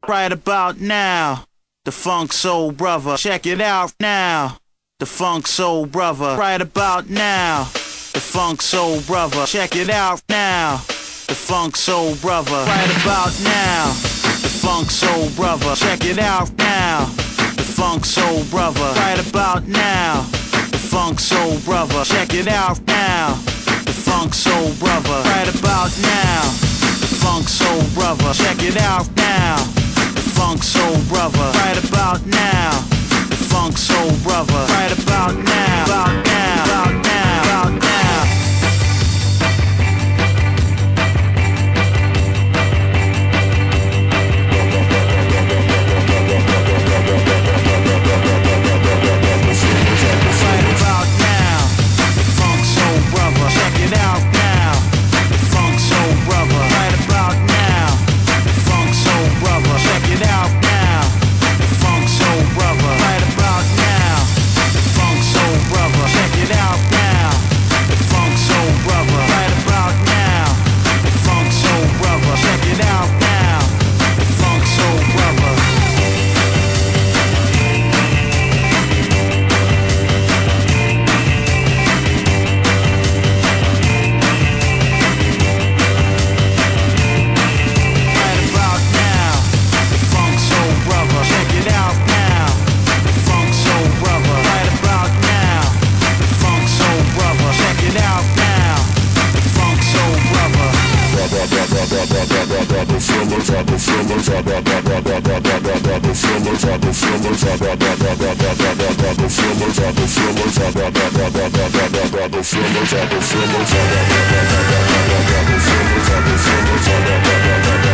right about now. The Funk Soul Brother, check it out now. The Funk Soul Brother, right about now. The Funk Soul Brother, check it out now. The Funk Soul Brother, right about now. The Funk Soul Brother, check it out now. The Funk Soul Brother, right about now. The Funk Soul Brother, check it out now. The Funk Soul Brother, right about now. The Funk Soul Brother, check it out now. The Funk Soul Brother, right about now. The Funk Soul Brother, right about now. About now, about now, about now.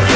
The